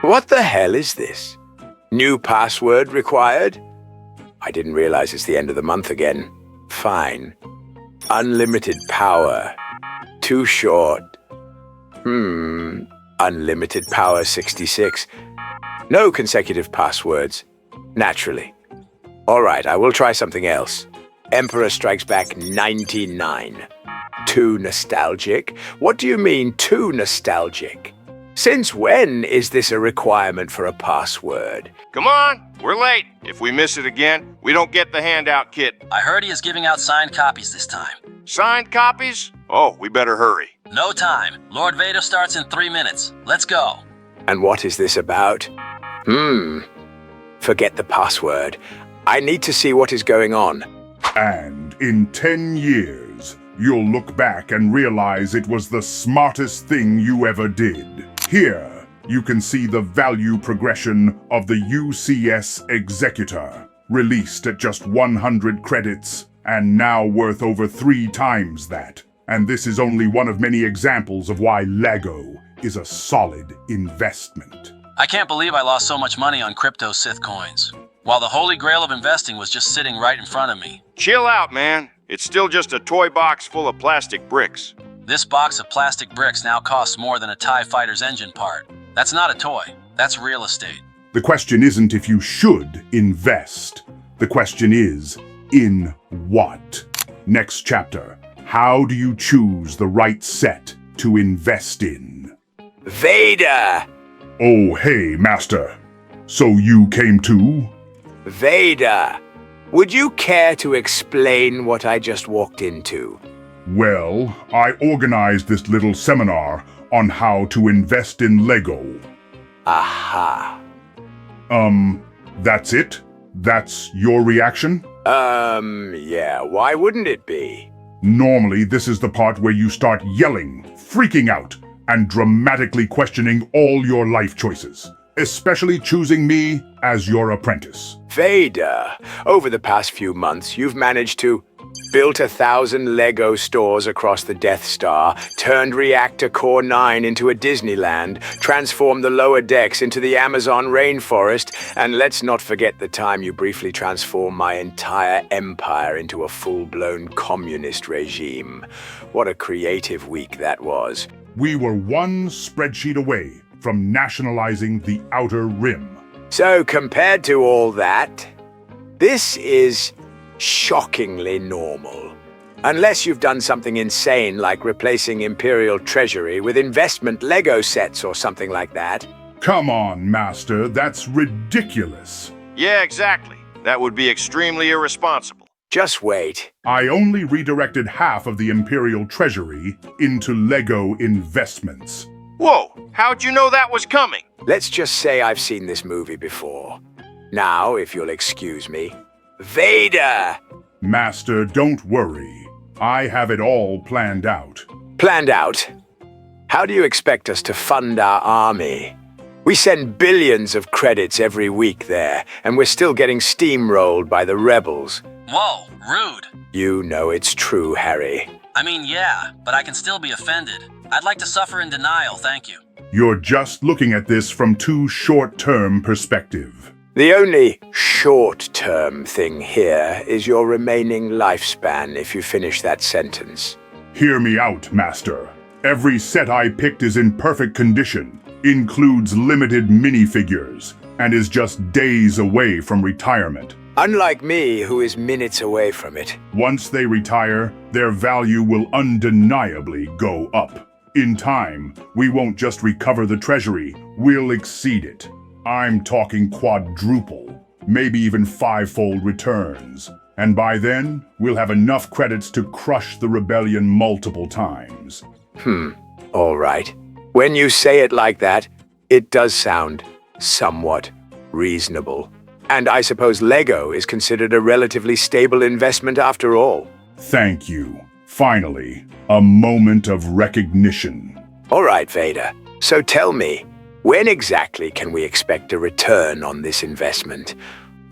What the hell is this? New password required? I didn't realize it's the end of the month again. Fine. Unlimited power. Too short. Unlimited power 66. No consecutive passwords. Naturally. All right, I will try something else. Emperor Strikes Back 99. Too nostalgic? What do you mean, too nostalgic? Since when is this a requirement for a password? Come on, we're late. If we miss it again, we don't get the handout kit. I heard he is giving out signed copies this time. Signed copies? Oh, we better hurry. No time. Lord Vader starts in 3 minutes. Let's go. And what is this about? Forget the password. I need to see what is going on. And in 10 years, you'll look back and realize it was the smartest thing you ever did. Here, you can see the value progression of the UCS Executor, released at just 100 credits and now worth over 3 times that. And this is only one of many examples of why LEGO is a solid investment. I can't believe I lost so much money on crypto Sith coins, while the holy grail of investing was just sitting right in front of me. Chill out, man. It's still just a toy box full of plastic bricks. This box of plastic bricks now costs more than a TIE fighter's engine part. That's not a toy. That's real estate. The question isn't if you should invest. The question is, in what? Next chapter. How do you choose the right set to invest in? Vader! Oh, hey, Master. So you came too? Vader! Would you care to explain what I just walked into? Well, I organized this little seminar on how to invest in LEGO. Aha. That's it? That's your reaction? Yeah, why wouldn't it be? Normally, this is the part where you start yelling, freaking out, and dramatically questioning all your life choices, especially choosing me as your apprentice. Vader, over the past few months, you've managed to built 1,000 LEGO stores across the Death Star, turned Reactor Core 9 into a Disneyland, transformed the lower decks into the Amazon rainforest, and let's not forget the time you briefly transformed my entire empire into a full-blown communist regime. What a creative week that was. We were one spreadsheet away from nationalizing the Outer Rim. So compared to all that, this is shockingly normal. Unless you've done something insane like replacing Imperial Treasury with investment LEGO sets or something like that. Come on, Master, that's ridiculous. Yeah, exactly. That would be extremely irresponsible. Just wait. I only redirected half of the Imperial Treasury into LEGO investments. Whoa, how'd you know that was coming? Let's just say I've seen this movie before. Now, if you'll excuse me, Vader! Master, don't worry. I have it all planned out. Planned out? How do you expect us to fund our army? We send billions of credits every week there, and we're still getting steamrolled by the rebels. Whoa, rude. You know it's true, Harry. I mean, yeah, but I can still be offended. I'd like to suffer in denial, thank you. You're just looking at this from too short-term perspective. The only short-term thing here is your remaining lifespan if you finish that sentence. Hear me out, Master. Every set I picked is in perfect condition, includes limited minifigures, and is just days away from retirement. Unlike me, who is minutes away from it. Once they retire, their value will undeniably go up. In time, we won't just recover the treasury, we'll exceed it. I'm talking quadruple, maybe even 5-fold returns. And by then, we'll have enough credits to crush the rebellion multiple times. All right. When you say it like that, it does sound somewhat reasonable. And I suppose LEGO is considered a relatively stable investment after all. Thank you. Finally, a moment of recognition. All right, Vader. So tell me, when exactly can we expect a return on this investment?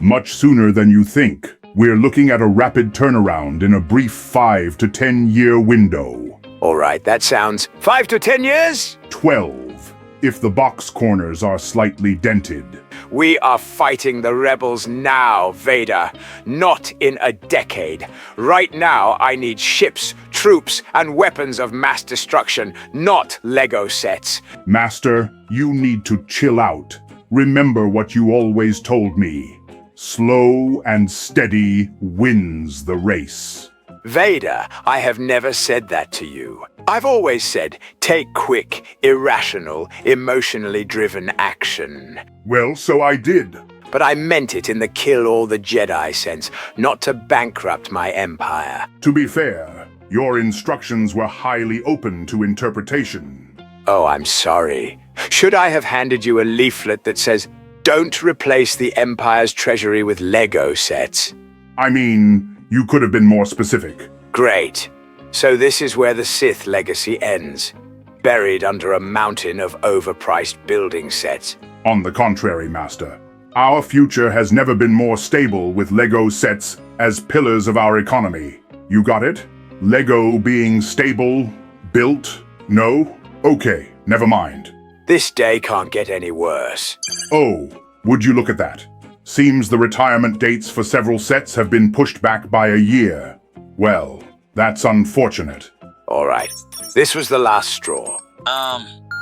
Much sooner than you think. We're looking at a rapid turnaround in a brief 5 to 10 year window. All right, that sounds 5 to 10 years? 12. if the box corners are slightly dented. We are fighting the rebels now, Vader, not in a decade. Right now, I need ships, troops, and weapons of mass destruction, not Lego sets. Master, you need to chill out. Remember what you always told me. Slow and steady wins the race. Vader, I have never said that to you. I've always said, take quick, irrational, emotionally driven action. Well, so I did. But I meant it in the kill all the Jedi sense, not to bankrupt my empire. To be fair, your instructions were highly open to interpretation. Oh, I'm sorry. Should I have handed you a leaflet that says, don't replace the Empire's treasury with Lego sets? I mean, you could have been more specific. Great. So this is where the Sith legacy ends, buried under a mountain of overpriced building sets. On the contrary, Master. Our future has never been more stable with Lego sets as pillars of our economy. You got it? Lego being stable, built, no? Okay, never mind. This day can't get any worse. Oh, would you look at that? Seems the retirement dates for several sets have been pushed back by a year. Well, that's unfortunate. All right. This was the last straw.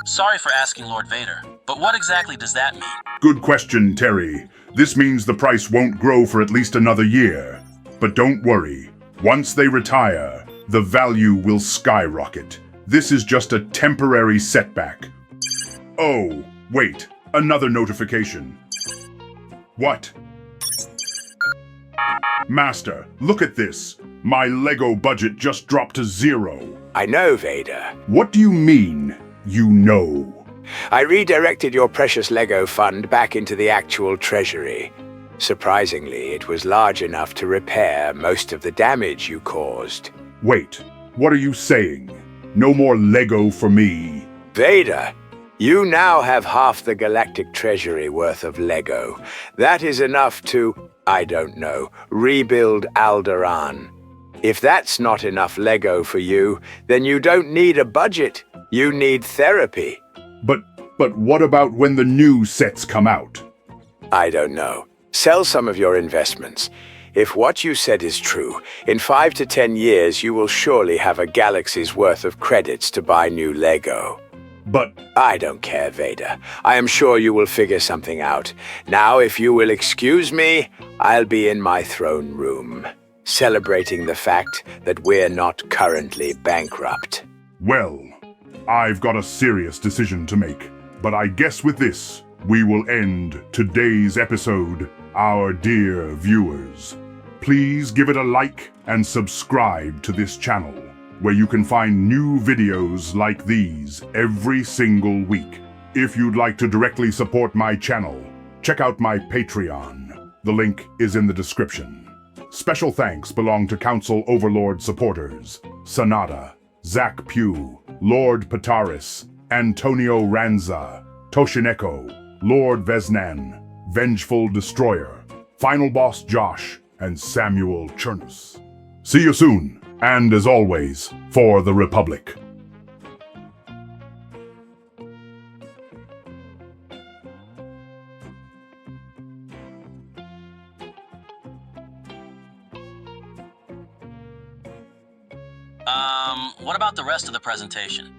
Sorry for asking Lord Vader, but what exactly does that mean? Good question, Terry. This means the price won't grow for at least another year. But don't worry. Once they retire, the value will skyrocket. This is just a temporary setback. Oh, wait. Another notification. What? Master, look at this. My Lego budget just dropped to 0. I know, Vader. What do you mean, you know? I redirected your precious Lego fund back into the actual treasury. Surprisingly, it was large enough to repair most of the damage you caused. Wait, what are you saying? No more Lego for me. Vader, you now have half the galactic treasury worth of Lego. That is enough to, I don't know, rebuild Alderaan. If that's not enough Lego for you, then you don't need a budget. You need therapy. But what about when the new sets come out? I don't know. Sell some of your investments. If what you said is true, in 5 to 10 years you will surely have a galaxy's worth of credits to buy new Lego. But I don't care, Vader. I am sure you will figure something out. Now, if you will excuse me, I'll be in my throne room, celebrating the fact that we're not currently bankrupt. well, I've got a serious decision to make. But I guess with this, we will end today's episode, our dear viewers. Please give it a like and subscribe to this channel, where you can find new videos like these every single week. If you'd like to directly support my channel, check out my Patreon. The link is in the description. Special thanks belong to Council Overlord supporters, Sanada, Zach Pugh, Lord Pataris, Antonio Ranza, Toshineko, Lord Vesnan, Vengeful Destroyer, Final Boss Josh, and Samuel Chernus. See you soon, and as always, for the Republic. What about the rest of the presentation?